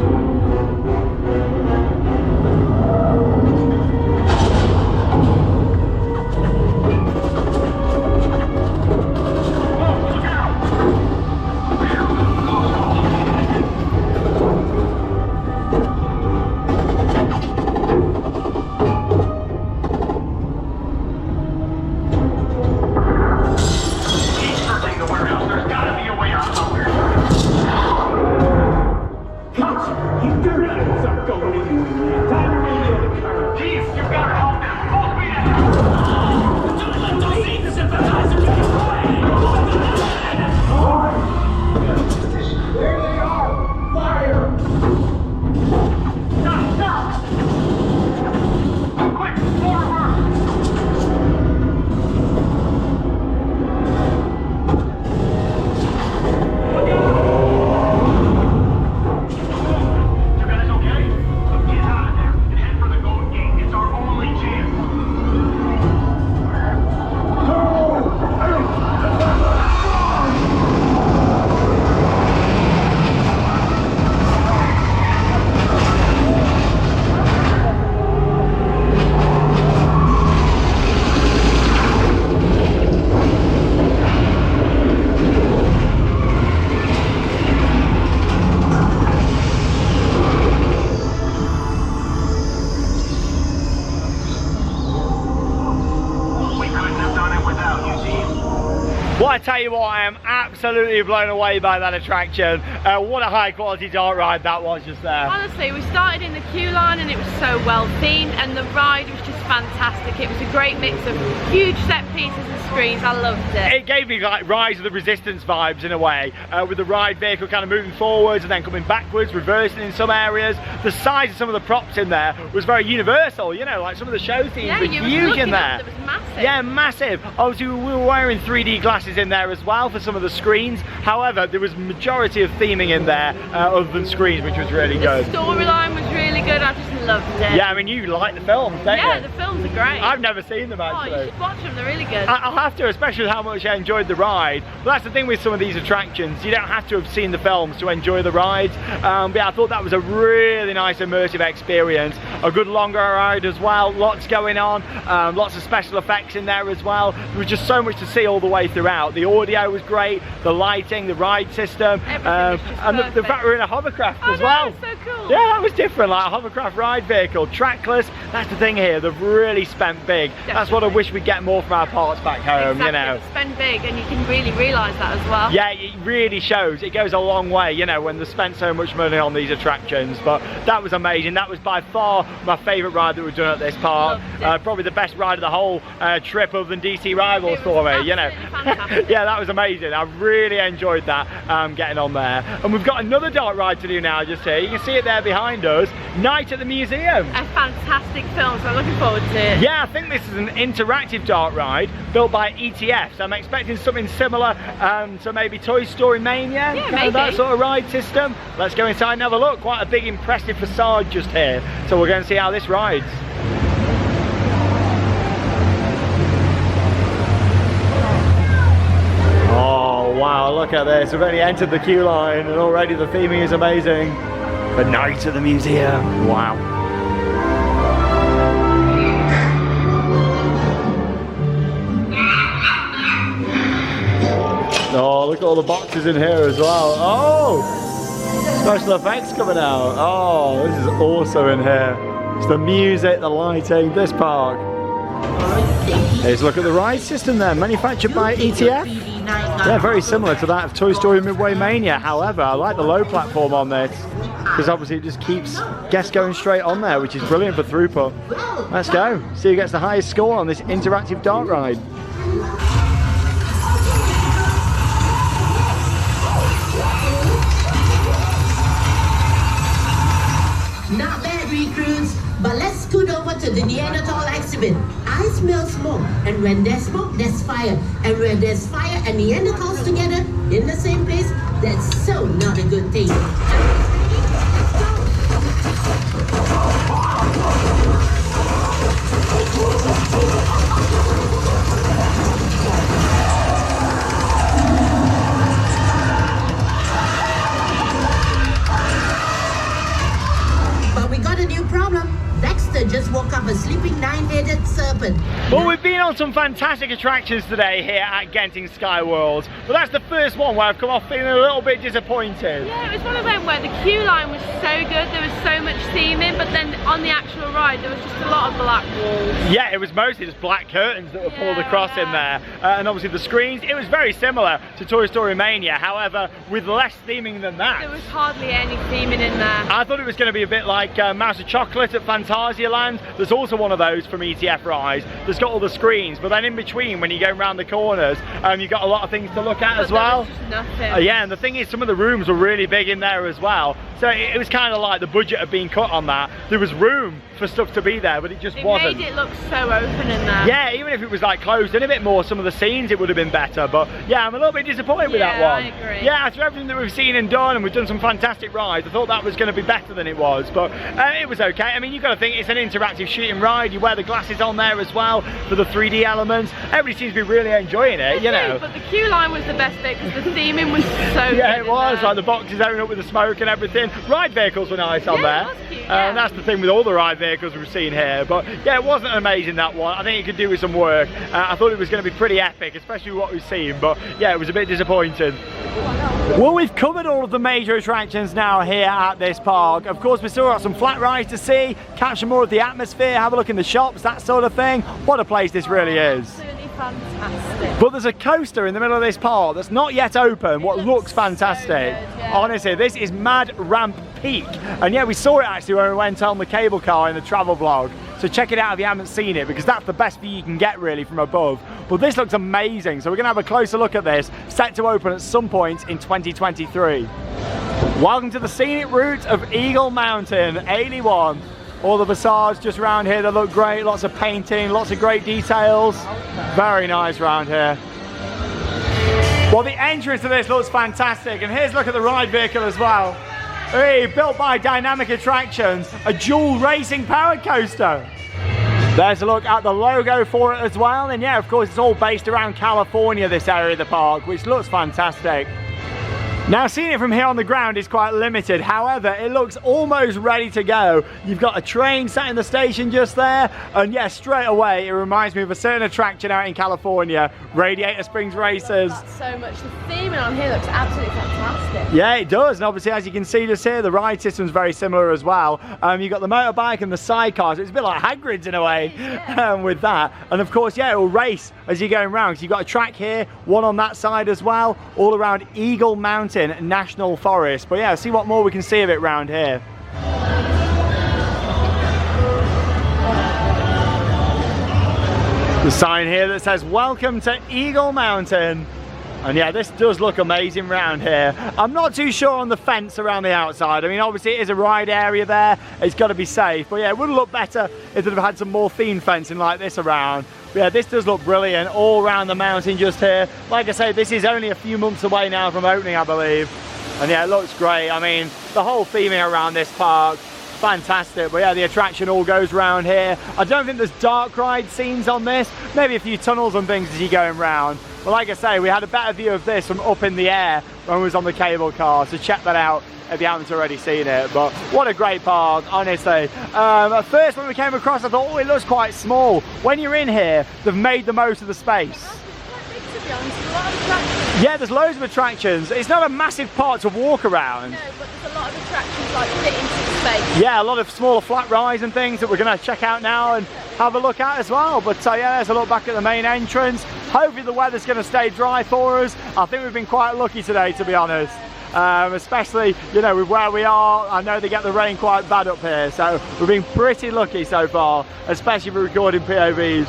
Well, I tell you what, I am absolutely blown away by that attraction. What a high quality dart ride that was just there. Honestly, we started in the queue line and it was so well themed, and the ride was just fantastic. It was a great mix of huge set pieces and screens. I loved it. It gave me like Rise of the Resistance vibes in a way, with the ride vehicle kind of moving forwards and then coming backwards, reversing in some areas. The size of some of the props in there was very universal, you know, like some of the show themes were huge in there. It was massive. Yeah, massive. Obviously, we were wearing 3D glasses in there as well for some of the screens. However, there was majority of theming in there other than screens, which was really good. The storyline was really good. I just loved it. Yeah, I mean, you like the films, don't you? Yeah, the films are great. I've never seen them actually. Oh, you should watch them, they're really good. I'll have to, especially with how much I enjoyed the ride. But that's the thing with some of these attractions, you don't have to have seen the films to enjoy the rides. But yeah, I thought that was a really nice immersive experience. A good longer ride as well, lots going on, lots of special effects in there as well. There was just so much to see all the way throughout. The audio was great, the lighting, the ride system, and the fact we're in a hovercraft as well. So cool. Yeah, that was different, like a hovercraft ride vehicle, trackless. That's the thing here, they've really spent big. Definitely. That's what I wish we'd get more from our parks back home, Exactly. you know. Spend big, and you can really realise that as well. Yeah, it really shows. It goes a long way, you know, when they spent so much money on these attractions. But that was amazing. That was by far my favourite ride that we've done at this park. Probably the best ride of the whole trip, other than DC Rivals for me, you know. Yeah, that was amazing. I really enjoyed that, getting on there. And we've got another dark ride to do now, just here. You can see it there behind us. Night at the Museum. A fantastic film, so I'm looking forward to it. Yeah, I think this is an interactive dark ride built by ETF, so I'm expecting something similar to maybe Toy Story Mania, maybe. That sort of ride system. Let's go inside and have a look. Quite a big impressive facade just here, so we're going to see how this rides. Oh wow, look at this. We've only entered the queue line and already the theming is amazing. The Night at the Museum, wow. Oh, look at all the boxes in here as well. Oh, special effects coming out. Oh, this is awesome in here. It's the music, the lighting, this park. Let's look at the ride system there, manufactured by ETF. Yeah, very similar to that of Toy Story Midway Mania. However, I like the low platform on this, because obviously it just keeps guests going straight on there, which is brilliant for throughput. Let's go, see who gets the highest score on this interactive dark ride. Not bad, recruits, but let's scoot over to the Neanderthal exhibit. I smell smoke, and when there's smoke, there's fire. And when there's fire and Neanderthals together in the same place, that's so not a good thing. But we got a new problem. Dexter just woke up a sleeping nine-headed serpent. Well, we've been on some fantastic attractions today here at Genting SkyWorlds, but that's the first one where I've come off feeling a little bit disappointed. Yeah, it was one of them where the queue line was so good, there was so much theming, but then on the actual ride there was just a lot of black walls. Yeah, it was mostly just black curtains that were pulled across in there, and obviously the screens, it was very similar to Toy Story Mania, however, with less theming than that. There was hardly any theming in there. I thought it was going to be a bit like Mouse of Chocolate at Phantasialand. There's also one of those from ETF Rise that's got all the screens, but then in between, when you go around the corners, you've got a lot of things to look at as well. There was just nothing. Yeah, and the thing is, some of the rooms were really big in there as well, so it was kind of like the budget had been cut on that. There was room for stuff to be there, but it just wasn't. It made it look so open in there. Yeah, even if it was like closed in a bit more, some of the scenes it would have been better, but yeah, I'm a little bit disappointed with that one. I agree. Yeah, after everything that we've seen and done, and we've done some fantastic rides, I thought that was going to be better than it was, but it was okay. I mean, you've got to think it's an interactive shooting ride, you wear the glasses on there as well for the 3D elements. Everybody seems to be really enjoying it, you know. But the queue line was the best bit because the theming was so good. Yeah, it was, like the boxes opening up with the smoke and everything. Ride vehicles were nice on there. It was cute, yeah. And that's the thing with all the ride vehicles we've seen here. But yeah, it wasn't amazing, that one. I think it could do with some work. I thought it was going to be pretty epic, especially what we've seen. But yeah, it was a bit disappointing. Well, we've covered all of the major attractions now here at this park. Of course, we still got some flat rides to see, capture more of the atmosphere, have a look in the shops, that sort of thing. What a place this really is. Absolutely fantastic. But there's a coaster in the middle of this park that's not yet open, what looks fantastic. So good, yeah. Honestly, this is Mad Ramp Peak. And yeah, we saw it actually when we went on the cable car in the travel vlog. So check it out if you haven't seen it, because that's the best view you can get really from above. But this looks amazing, so we're gonna have a closer look at this, set to open at some point in 2023. Welcome to the scenic route of Eagle Mountain, 81. All the facades just around here, they look great, lots of painting, lots of great details. Very nice around here. Well, the entrance to this looks fantastic, and here's a look at the ride vehicle as well. Hey, built by Dynamic Attractions, a dual racing power coaster. There's a look at the logo for it as well. And yeah, of course, it's all based around California, this area of the park, which looks fantastic. Now, seeing it from here on the ground is quite limited. However, it looks almost ready to go. You've got a train sat in the station just there. And yeah, straight away, it reminds me of a certain attraction out in California, Radiator Springs Racers. That's so much. The theming on here looks absolutely fantastic. Yeah, it does. And obviously, as you can see just here, the ride system's very similar as well. You've got the motorbike and the sidecars. It's a bit like Hagrid's in a way with that. And of course, yeah, it will race as you're going around. So you've got a track here, one on that side as well, all around Eagle Mountain National Forest. But yeah, see what more we can see of it around here. The sign here that says welcome to Eagle Mountain. And yeah, this does look amazing around here. I'm not too sure on the fence around the outside. I mean, obviously it is a ride area there. It's got to be safe. But yeah, it would look better if they'd have had some more themed fencing like this around. But yeah, this does look brilliant all around the mountain just here. Like I say, this is only a few months away now from opening, I believe. And yeah, it looks great. I mean, the whole theming around this park, fantastic. But yeah, the attraction all goes around here. I don't think there's dark ride scenes on this. Maybe a few tunnels and things as you're going around. But like I say, we had a better view of this from up in the air when we was on the cable car, so check that out if you haven't already seen it. But what a great park, honestly. At first when we came across, I thought, oh, it looks quite small. When you're in here, they've made the most of the space. Yeah, there's loads of attractions. It's not a massive park to walk around. No, but there's a lot of attractions like fit into the space. Yeah, a lot of smaller flat rides and things that we're going to check out now and have a look at as well. But yeah, there's a look back at the main entrance. Hopefully the weather's going to stay dry for us. I think we've been quite lucky today, to be honest. Especially, you know, with where we are. I know they get the rain quite bad up here, so we've been pretty lucky so far, especially for recording POVs.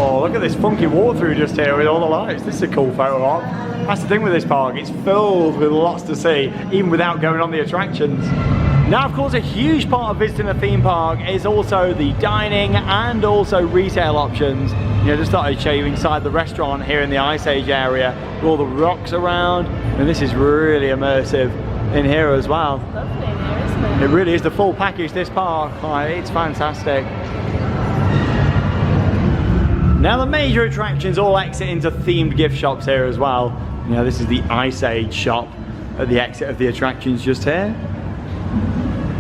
Oh, look at this funky walkthrough just here with all the lights. This is a cool photo op. That's the thing with this park, it's filled with lots to see, even without going on the attractions. Now, of course, a huge part of visiting a theme park is also the dining and also retail options. You know, just thought I'd show you inside the restaurant here in the Ice Age area, with all the rocks around, and this is really immersive in here as well. It's lovely in here, isn't it? It really is the full package, this park. It's fantastic. Now, the major attractions all exit into themed gift shops here as well. You know, this is the Ice Age shop at the exit of the attractions just here.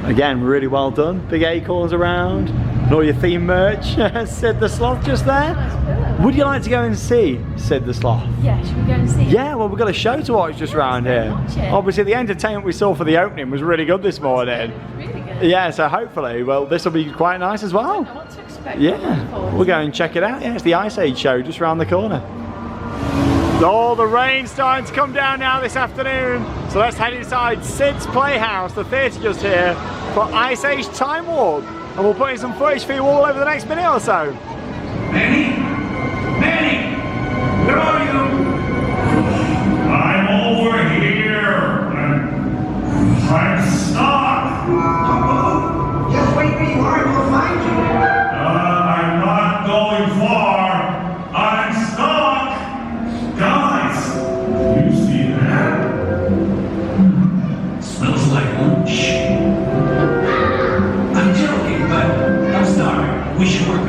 Again, really well done. Big acorns around, and all your theme merch. Sid the Sloth just there. Nice. Would you like to go and see Sid the Sloth? Yeah, should we go and see it? Yeah, well, we've got a show to watch just around here. Obviously, the entertainment we saw for the opening was really good this morning. Really good. Yeah, so hopefully, well, this will be quite nice as well. I don't know what to expect. Yeah, we'll go and check it out. Yeah, it's the Ice Age show just around the corner. Oh, the rain's starting to come down now this afternoon. So let's head inside Sid's Playhouse, the theatre just here, for Ice Age Time Warp. And we'll put in some footage for you all over the next minute or so. Manny? Manny! Where are you? I'm over here. I'm stuck. Just wait where you are and we'll find you. I'm not going far. I'm stuck. Guys, you see that? Smells like lunch. I'm joking, but I'm sorry. We should work.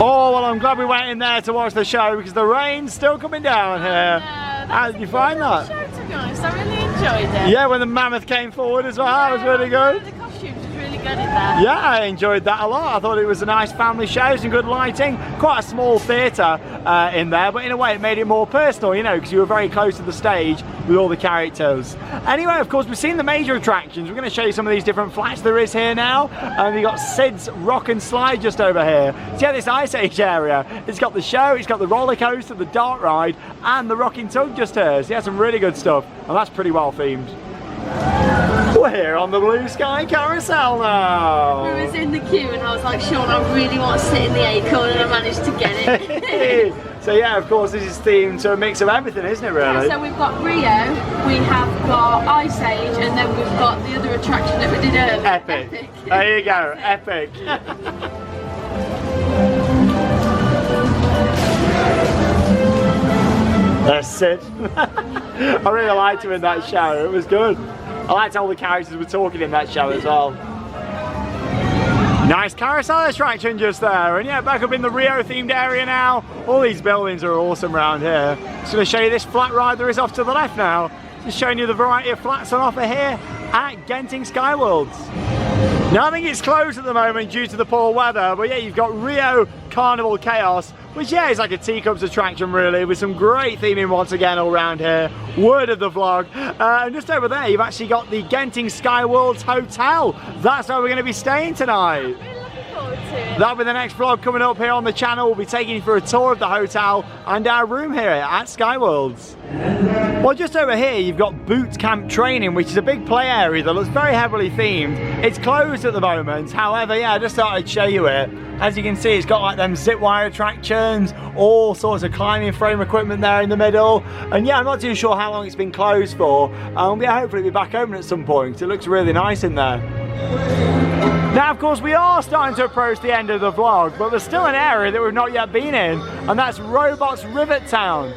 Oh, well, I'm glad we went in there to watch the show because the rain's still coming down here. How did you find that? Show, to be honest. I really enjoyed it. Yeah, when the mammoth came forward as well, that was really good. The costumes was really good in there. Yeah, I enjoyed that a lot. I thought it was a nice family show, some good lighting, quite a small theatre in there, but in a way it made it more personal, you know, because you were very close to the stage with all the characters. Anyway, of course, we've seen the major attractions. We're going to show you some of these different flats there is here now. And we've got Sid's Rock and Slide just over here. So yeah, this Ice Age area, it's got the show, it's got the roller coaster, the dart ride, and the rocking tug just here. So yeah, some really good stuff, and that's pretty well themed. We're here on the Blue Sky Carousel now. We was in the queue and I was like, Sean, I really want to sit in the acorn, and I managed to get it. So yeah, of course, this is themed to a mix of everything, isn't it, really? Yeah, so we've got Rio, we have got Ice Age, and then we've got the other attraction that we did earlier. Epic. There you go, epic. That's it. I really liked him in that show, it was good. I liked how all the characters were talking in that show as well. Nice carousel attraction just there, and yeah, back up in the Rio themed area now. All these buildings are awesome around here. Just going to show you this flat ride there is off to the left now. Just showing you the variety of flats on offer here at Genting SkyWorlds. Now I think it's closed at the moment due to the poor weather, but yeah, you've got Rio Carnival Chaos, which yeah, is like a teacups attraction really, with some great theming once again all around here. Word of the vlog. And just over there, you've actually got the Genting SkyWorlds Hotel. That's where we're going to be staying tonight. That'll be the next vlog coming up here on the channel. We'll be taking you for a tour of the hotel and our room here at SkyWorlds. Well, just over here you've got Boot Camp Training, which is a big play area that looks very heavily themed. It's closed at the moment, however, yeah, I just thought I'd show you it. As you can see, it's got like them zip wire attractions, all sorts of climbing frame equipment there in the middle. And yeah, I'm not too sure how long it's been closed for. Yeah, hopefully it'll be back open at some point. It looks really nice in there. Now, of course, we are starting to approach the end of the vlog, but there's still an area that we've not yet been in, and that's Robots Rivet Town.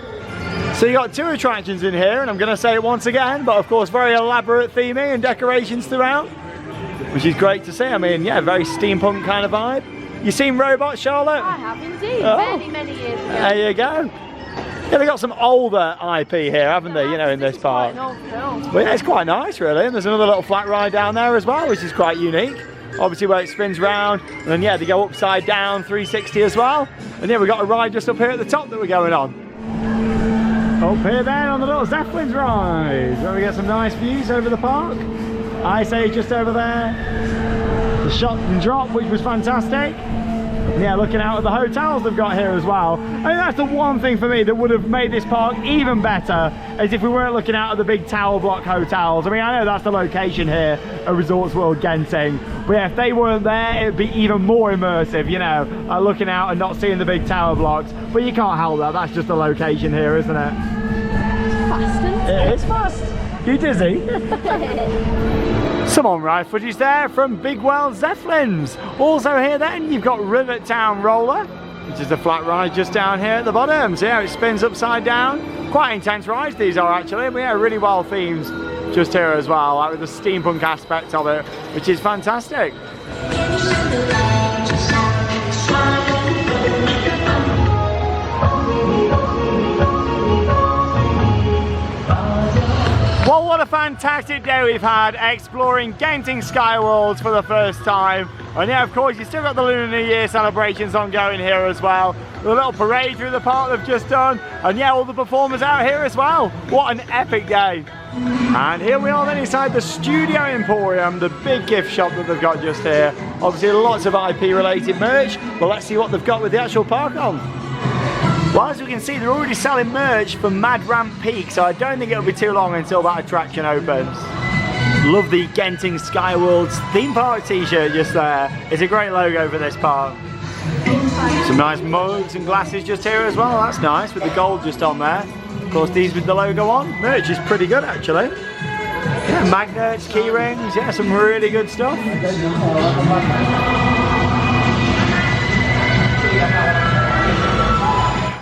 So you got two attractions in here, and I'm going to say it once again, but of course very elaborate theming and decorations throughout, which is great to see. I mean, yeah, very steampunk kind of vibe. You seen Robots, Charlotte? I have indeed, many years ago. There you go. Yeah, they got some older IP here, haven't they, you know, in this park. Well, yeah, it's quite nice, really. And there's another little flat ride down there as well, which is quite unique. Obviously where it spins round, and then yeah, they go upside down, 360 as well. And yeah, we've got a ride just up here at the top that we're going on. Up here then on the little Zeppelins ride, where we get some nice views over the park. Ice Age just over there. The shot and drop, which was fantastic. And yeah, looking out at the hotels they've got here as well. I mean, that's the one thing for me that would have made this park even better, as if we weren't looking out at the big tower block hotels. I mean, I know that's the location here at Resorts World Genting, but yeah, if they weren't there, it'd be even more immersive, you know, looking out and not seeing the big tower blocks. But you can't help that, that's just the location here, isn't it? It's fast, isn't it? It is fast. You dizzy? Some on-ride footage there from Big Well Zeppelins. Also here then, you've got Rivet Town Roller, which is the flat ride just down here at the bottom. So yeah, it spins upside down. Quite intense rides these are actually, but yeah, really well themed just here as well, like with the steampunk aspect of it, which is fantastic. Well, what a fantastic day we've had exploring Genting SkyWorlds for the first time. And yeah, of course, you've still got the Lunar New Year celebrations ongoing here as well. The little parade through the park they've just done. And yeah, all the performers out here as well. What an epic day. And here we are then inside the Studio Emporium, the big gift shop that they've got just here. Obviously lots of IP related merch, but let's see what they've got with the actual park on. Well, as we can see, they're already selling merch for Mad Ramp Peak, so I don't think it'll be too long until that attraction opens. Love the Genting SkyWorlds Theme Park t-shirt just there. It's a great logo for this park. Some nice mugs and glasses just here as well. That's nice, with the gold just on there. Of course, these with the logo on. Merch is pretty good, actually. Yeah, magnets, key rings, yeah, some really good stuff.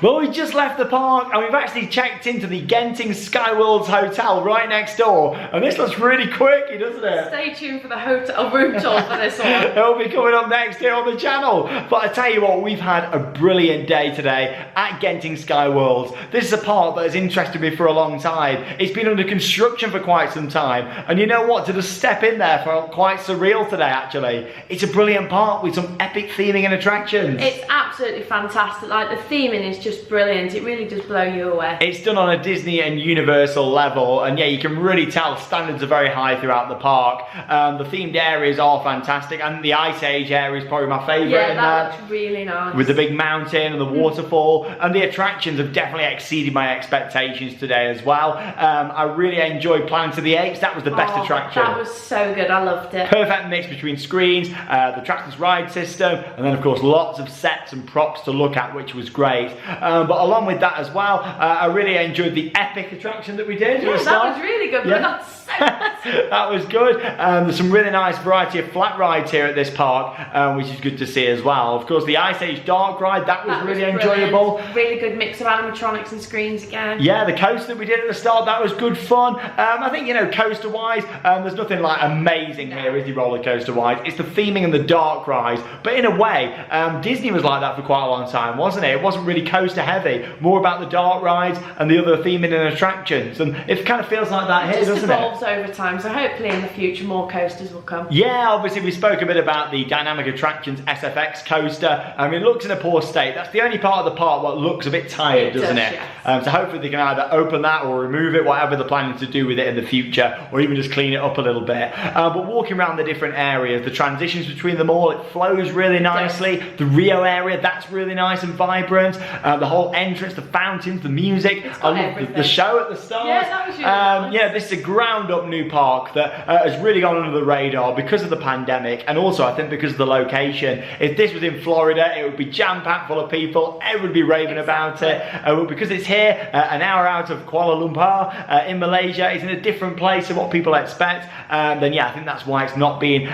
Well, we just left the park and we've actually checked into the Genting SkyWorlds Hotel right next door. And this looks really quick, doesn't it? Stay tuned for the hotel room tour for this one. It'll be coming up next here on the channel. But I tell you what, we've had a brilliant day today at Genting SkyWorlds. This is a park that has interested me for a long time. It's been under construction for quite some time. And you know what? To just step in there felt quite surreal today, actually. It's a brilliant park with some epic theming and attractions. It's absolutely fantastic. Like, the theming is just brilliant. It really does blow you away. It's done on a Disney and Universal level, and yeah, you can really tell standards are very high throughout the park. The themed areas are fantastic, and the Ice Age area is probably my favourite. Yeah, that looks really nice. With the big mountain and the waterfall, and the attractions have definitely exceeded my expectations today as well. I really enjoyed Planet of the Apes. That was the best attraction. That was so good. I loved it. Perfect mix between screens, the trackless ride system, and then of course lots of sets and props to look at, which was great. But along with that as well, I really enjoyed the epic attraction that we did. Yeah, that was really good. Yeah. That's so good. That was good. There's some really nice variety of flat rides here at this park, which is good to see as well. Of course, the Ice Age dark ride, that was really enjoyable. Really good mix of animatronics and screens again. Yeah, the coaster that we did at the start, that was good fun. I think, you know, coaster-wise, there's nothing like amazing here, is the roller coaster-wise. It's the theming and the dark rides. But in a way, Disney was like that for quite a long time, wasn't it? It wasn't really coaster-heavy, more about the dark rides and the other theming and attractions. And it kind of feels like that here, doesn't it? It just evolves over time, so hopefully in the future more coasters will come. Yeah, obviously we spoke a bit about the Dynamic Attractions SFX coaster. It looks in a poor state. That's the only part of the park that looks a bit tired, doesn't it? Yes. So hopefully they can either open that or remove it, whatever they're planning to do with it in the future, or even just clean it up a little bit. But walking around the different areas, the transitions between them all, it flows really nicely. Yes. The Rio area, that's really nice and vibrant. The whole entrance, the fountains, the music. I love the show at the start. Yeah, that was really nice. Yeah, this is a ground up new park that has really gone under the radar because of the pandemic, and also I think because of the location. If this was in Florida, it would be jam-packed full of people, everyone would be raving about it. But because it's here, an hour out of Kuala Lumpur, in Malaysia, it's in a different place to what people expect, then yeah, I think that's why it's not been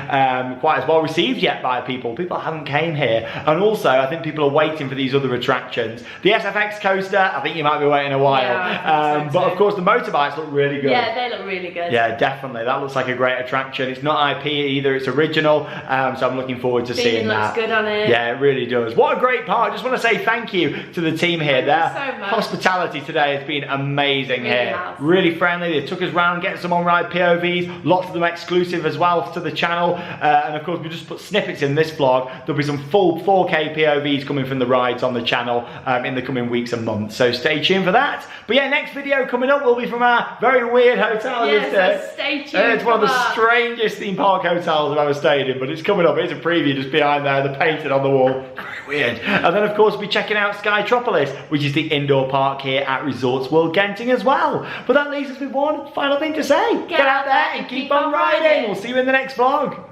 quite as well received yet by people. People haven't came here, and also I think people are waiting for these other attractions. The SFX coaster, I think you might be waiting a while, yeah, but of course the motorbikes look really good. Yeah, they look really good. Yeah, definitely. That looks like a great attraction. It's not IP either, it's original, so I'm looking forward to seeing that. Looks good on it. Yeah, it really does. What a great park. I just want to say thank you to the team here. Their so much. Hospitality today has been amazing here. Has. Really friendly. They took us around, getting some on-ride POVs, lots of them exclusive as well to the channel, and of course we just put snippets in this vlog. There'll be some full 4K POVs coming from the rides on the channel in the coming weeks and months, so stay tuned for that. But yeah, next video coming up will be from our very weird hotel. So stay tuned. It's one of the strangest theme park hotels I've ever stayed in, but it's coming up. It's a preview just behind there, the painted on the wall. Very weird. And then of course we'll be checking out Skytropolis, which is the indoor park here at Resorts World Genting as well. But that leaves us with one final thing to say. Get out there and keep on riding. We'll see you in the next vlog.